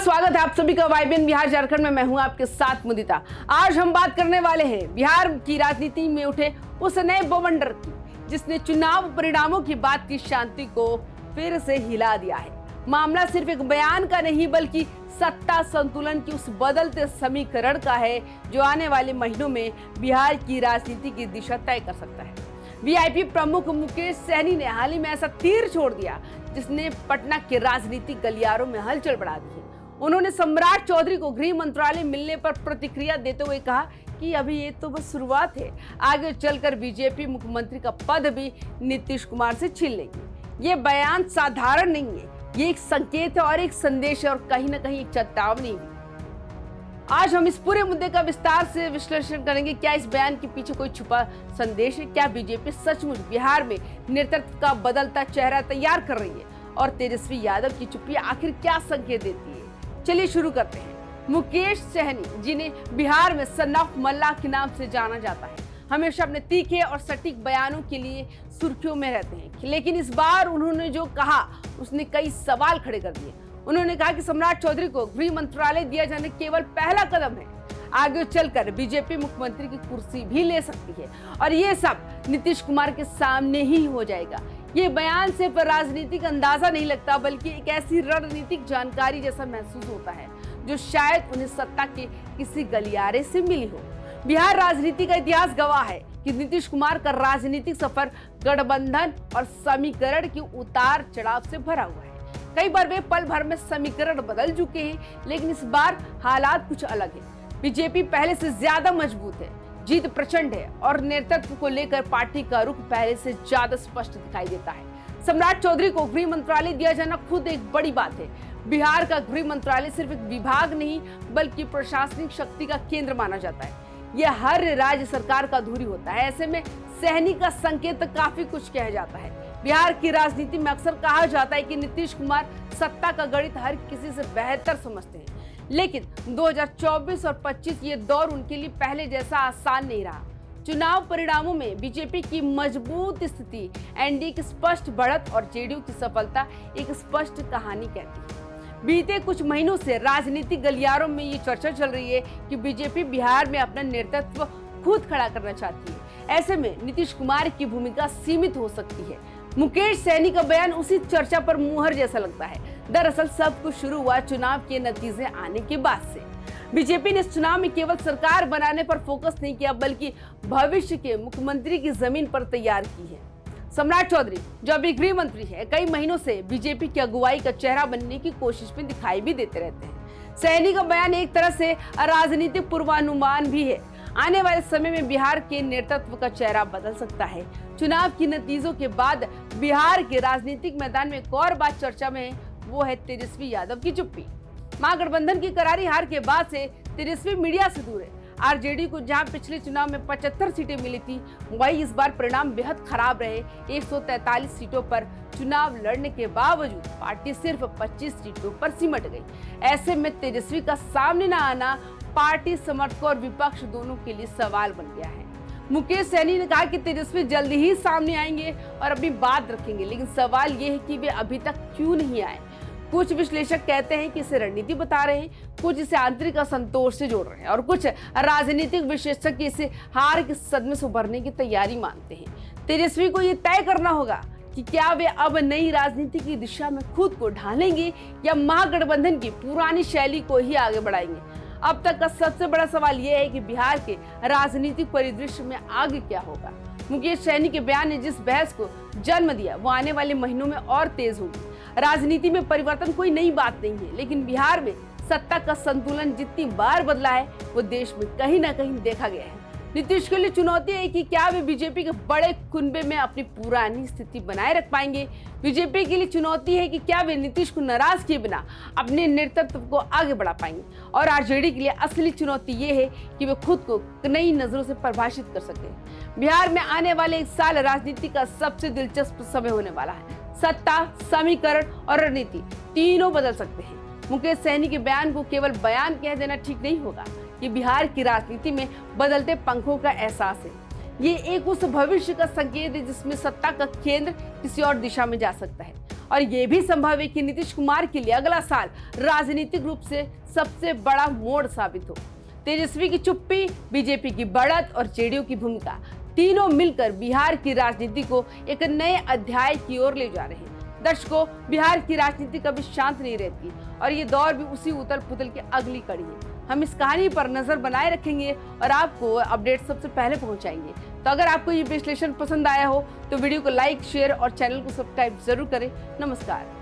स्वागत है आप सभी का वाईबीएन बिहार झारखंड में। मैं हूं आपके साथ मुदिता। आज हम बात करने वाले हैं बिहार की राजनीति में उठे उस नए बवंडर की जिसने चुनाव परिणामों की बात की शांति को फिर से हिला दिया है। मामला सिर्फ एक बयान का नहीं बल्कि सत्ता संतुलन की उस बदलते समीकरण का है जो आने वाले महीनों में बिहार की राजनीति की दिशा तय कर सकता है। वीआईपी प्रमुख मुकेश सहनी ने हाल ही में ऐसा तीर छोड़ दिया जिसने पटना के राजनीतिक गलियारों में हलचल बढ़ा दी है। उन्होंने सम्राट चौधरी को गृह मंत्रालय मिलने पर प्रतिक्रिया देते हुए कहा कि अभी ये तो बस शुरुआत है, आगे चलकर बीजेपी मुख्यमंत्री का पद भी नीतीश कुमार से छीन लेगी। ये बयान साधारण नहीं है, ये एक संकेत है और एक संदेश है और कहीं ना कहीं एक चेतावनी भी। आज हम इस पूरे मुद्दे का विस्तार से विश्लेषण करेंगे। क्या इस बयान के पीछे कोई छुपा संदेश है? क्या बीजेपी सचमुच बिहार में नेतृत्व का बदलता चेहरा तैयार कर रही है? और तेजस्वी यादव की चुप्पी आखिर क्या संकेत देती है? चलिए शुरू करते हैं। मुकेश सहनी, जिन्हें बिहार में सन ऑफ मल्लाह के नाम से जाना जाता है, हमेशा अपने तीखे और सटीक बयानों के लिए सुर्खियों में रहते हैं, लेकिन इस बार उन्होंने जो कहा उसने कई सवाल खड़े कर दिए। उन्होंने कहा कि सम्राट चौधरी को गृह मंत्रालय दिया जाना केवल पहला कदम है, आगे चलकर बीजेपी मुख्यमंत्री की कुर्सी भी ले सकती है और ये सब नीतीश कुमार के सामने ही हो जाएगा। ये बयान सिर्फ राजनीतिक अंदाजा नहीं लगता बल्कि एक ऐसी रणनीतिक जानकारी जैसा महसूस होता है जो शायद उन्हें सत्ता के किसी गलियारे से मिली हो। बिहार राजनीति का इतिहास गवाह है कि नीतीश कुमार का राजनीतिक सफर गठबंधन और समीकरण के उतार चढ़ाव से भरा हुआ है। कई बार वे पल भर में समीकरण बदल चुके हैं, लेकिन इस बार हालात कुछ अलग है। बीजेपी पहले से ज्यादा मजबूत है, जीत प्रचंड है और नेतृत्व को लेकर पार्टी का रुख पहले से ज्यादा स्पष्ट दिखाई देता है। सम्राट चौधरी को गृह मंत्रालय दिया जाना खुद एक बड़ी बात है। बिहार का गृह मंत्रालय सिर्फ एक विभाग नहीं बल्कि प्रशासनिक शक्ति का केंद्र माना जाता है। यह हर राज्य सरकार का धुरी होता है। ऐसे में सहनी का संकेत काफी कुछ कह जाता है। बिहार की राजनीति में अक्सर कहा जाता है कि नीतीश कुमार सत्ता का गणित हर किसी से बेहतर समझते हैं, लेकिन 2024 और 25 ये दौर उनके लिए पहले जैसा आसान नहीं रहा। चुनाव परिणामों में बीजेपी की मजबूत स्थिति, एनडीए की स्पष्ट बढ़त और जेडीयू की सफलता एक स्पष्ट कहानी कहती है। बीते कुछ महीनों से राजनीतिक गलियारों में ये चर्चा चल रही है कि बीजेपी बिहार में अपना नेतृत्व खुद खड़ा करना चाहती है। ऐसे में नीतीश कुमार की भूमिका सीमित हो सकती है। मुकेश सहनी का बयान उसी चर्चा पर मुहर जैसा लगता है। दरअसल सब कुछ शुरू हुआ चुनाव के नतीजे आने के बाद से। बीजेपी ने इस चुनाव में केवल सरकार बनाने पर फोकस नहीं किया बल्कि भविष्य के मुख्यमंत्री की जमीन पर तैयार की है। सम्राट चौधरी, जो अभी गृह मंत्री है, कई महीनों से बीजेपी की अगुवाई का चेहरा बनने की कोशिश में दिखाई भी देते रहते हैं। सहनी का बयान एक तरह से राजनीतिक पूर्वानुमान भी है। आने वाले समय में बिहार के नेतृत्व का चेहरा बदल सकता है। चुनाव के नतीजों के बाद बिहार के राजनीतिक मैदान में एक और बात चर्चा में है, वो है तेजस्वी यादव की चुप्पी। महागठबंधन की करारी हार के बाद से तेजस्वी मीडिया से दूर है। आरजेडी को जहां पिछले चुनाव में 75 सीटें मिली थी, वहीं इस बार परिणाम बेहद खराब रहे। 143 सीटों पर चुनाव लड़ने के बावजूद पार्टी सिर्फ 25 सीटों पर सिमट गई। ऐसे में तेजस्वी का सामने न आना पार्टी समर्थकों और विपक्ष दोनों के लिए सवाल बन गया है। मुकेश सहनी ने कहा कि तेजस्वी जल्दी ही सामने आएंगे और अपनी बात रखेंगे, लेकिन सवाल ये है कि वे अभी तक क्यों नहीं आए। कुछ विश्लेषक कहते हैं कि इसे रणनीति बता रहे हैं, कुछ इसे आंतरिक असंतोष से जोड़ रहे हैं और कुछ राजनीतिक विशेषज्ञ इसे हार के सदमे से उभरने की तैयारी मानते हैं। तेजस्वी को ये तय करना होगा कि क्या वे अब नई राजनीति की दिशा में खुद को ढालेंगे या महागठबंधन की पुरानी शैली को ही आगे बढ़ाएंगे। अब तक का सबसे बड़ा सवाल यह है कि बिहार के राजनीतिक परिदृश्य में आगे क्या होगा। मुकेश सहनी के बयान ने जिस बहस को जन्म दिया वो आने वाले महीनों में और तेज होगी। राजनीति में परिवर्तन कोई नई बात नहीं है, लेकिन बिहार में सत्ता का संतुलन जितनी बार बदला है वो देश में कहीं ना कहीं देखा गया है। नीतीश के लिए चुनौती है कि क्या वे बीजेपी के बड़े कुनबे में अपनी पुरानी स्थिति बनाए रख पाएंगे। बीजेपी के लिए चुनौती है कि क्या वे नीतीश को नाराज किए बिना अपने नेतृत्व को आगे बढ़ा पाएंगे। और आरजेडी के लिए असली चुनौती ये है कि वे खुद को नई नजरों से परिभाषित कर सके। बिहार में आने वाले एक साल राजनीति का सबसे दिलचस्प समय होने वाला है। सत्ता, समीकरण और रणनीति तीनों बदल सकते हैं। मुकेश सहनी के बयान को केवल बयान कह देना ठीक नहीं होगा। ये बिहार की राजनीति में बदलते पंखों का एहसास है। ये एक उस भविष्य का संकेत है जिसमें सत्ता का केंद्र किसी और दिशा में जा सकता है और ये भी संभव है कि नीतीश कुमार के लिए अगला साल राजनीतिक रूप से सबसे बड़ा मोड़ साबित हो। तेजस्वी की चुप्पी, बीजेपी की बढ़त और जेडीयू की भूमिका, तीनों मिलकर बिहार की राजनीति को एक नए अध्याय की ओर ले जा रहे हैं। दर्शकों, बिहार की राजनीति कभी शांत नहीं रहती और ये दौर भी उसी उथल पुथल की अगली कड़ी है। हम इस कहानी पर नजर बनाए रखेंगे और आपको अपडेट सबसे पहले पहुंचाएंगे। तो अगर आपको ये विश्लेषण पसंद आया हो तो वीडियो को लाइक, शेयर और चैनल को सब्सक्राइब जरूर करें। नमस्कार।